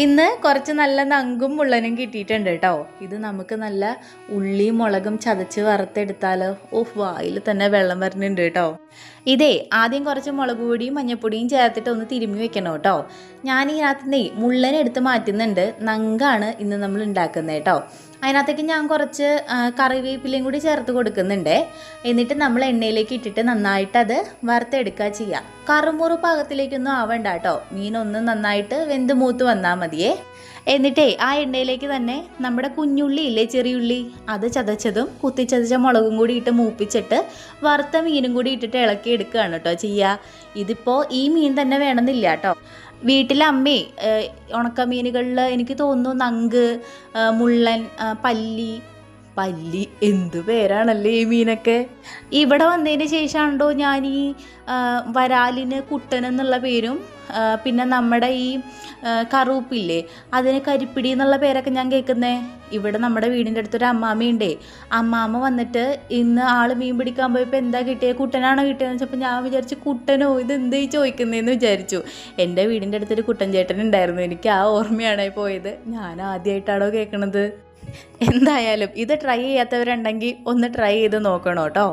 ഇന്ന് കുറച്ച് നല്ല നങ്കും മുള്ളനും കിട്ടിയിട്ടുണ്ട് കേട്ടോ. ഇത് നമുക്ക് നല്ല ഉള്ളിയും മുളകും ചതച്ച് വറുത്തെടുത്താലോ. വായിൽ തന്നെ വെള്ളം വരുന്നുണ്ട് കേട്ടോ. ഇതേ ആദ്യം കുറച്ച് മുളക് പൊടിയും മഞ്ഞൾപ്പൊടിയും ചേർത്തിട്ട് ഒന്ന് തിരുമ്മി വെക്കണം കേട്ടോ. ഞാൻ ഇതിനകത്ത് മുള്ളനെടുത്ത് മാറ്റുന്നുണ്ട്. നങ്കാണ് ഇന്ന് നമ്മൾ ഉണ്ടാക്കുന്നത് കേട്ടോ. അതിനകത്തേക്ക് ഞാൻ കുറച്ച് കറിവേപ്പിലയും കൂടി ചേർത്ത് കൊടുക്കുന്നുണ്ട്. എന്നിട്ട് നമ്മൾ എണ്ണയിലേക്ക് ഇട്ടിട്ട് നന്നായിട്ട് അത് വറുത്തെടുക്കുക ചെയ്യുക. കറുമുറു പാകത്തിലേക്കൊന്നും ആവണ്ട കേട്ടോ. മീനൊന്ന് നന്നായിട്ട് വെന്ത് മൂത്ത് വന്നാൽ മതിയേ. എന്നിട്ടേ ആ എണ്ണയിലേക്ക് തന്നെ നമ്മുടെ കുഞ്ഞുള്ളി ഇല്ലേ, ചെറിയുള്ളി, അത് ചതച്ചതും കുത്തിച്ചതച്ച മുളകും കൂടി ഇട്ട് മൂപ്പിച്ചിട്ട് വറുത്ത മീനും കൂടി ഇട്ടിട്ട് ഇളക്കി എടുക്കുകയാണ് കേട്ടോ ചെയ്യുക. ഇതിപ്പോൾ ഈ മീൻ തന്നെ വേണമെന്നില്ല കേട്ടോ. വീട്ടിലെ അമ്മേ ഉണക്കമീനുകളിൽ എനിക്ക് തോന്നുന്നു നങ്ക്, മുള്ളൻ, പല്ലി എന്തു പേരാണല്ലേ ഈ മീനൊക്കെ. ഇവിടെ വന്നതിന് ശേഷമാണോ ഞാൻ ഈ വരാലിന് കുട്ടൻ എന്നുള്ള പേരും പിന്നെ നമ്മുടെ ഈ കറുപ്പില്ലേ അതിന് കരിപ്പിടി എന്നുള്ള പേരൊക്കെ ഞാൻ കേൾക്കുന്നേ. ഇവിടെ നമ്മുടെ വീടിൻ്റെ അടുത്തൊരു അമ്മാമ്മയുണ്ടേ. അമ്മാമ്മ വന്നിട്ട് ഇന്ന് ആൾ മീൻ പിടിക്കാൻ പോയപ്പോൾ എന്താ കിട്ടിയത്, കുട്ടനാണോ കിട്ടിയതെന്ന് വെച്ചപ്പോൾ ഞാൻ വിചാരിച്ചു കുട്ടനോ ഇത് എന്തേ ചോദിക്കുന്നതെന്ന് വിചാരിച്ചു. എൻ്റെ വീടിൻ്റെ അടുത്തൊരു കുട്ടൻ ചേട്ടൻ ഉണ്ടായിരുന്നു. എനിക്ക് ആ ഓർമ്മയാണ് പോയത്. ഞാൻ ആദ്യമായിട്ടാണോ കേൾക്കണത്. എന്തായാലും ഇത് ട്രൈ ചെയ്യാത്തവരുണ്ടെങ്കിൽ ഒന്ന് ട്രൈ ചെയ്ത് നോക്കണം കേട്ടോ.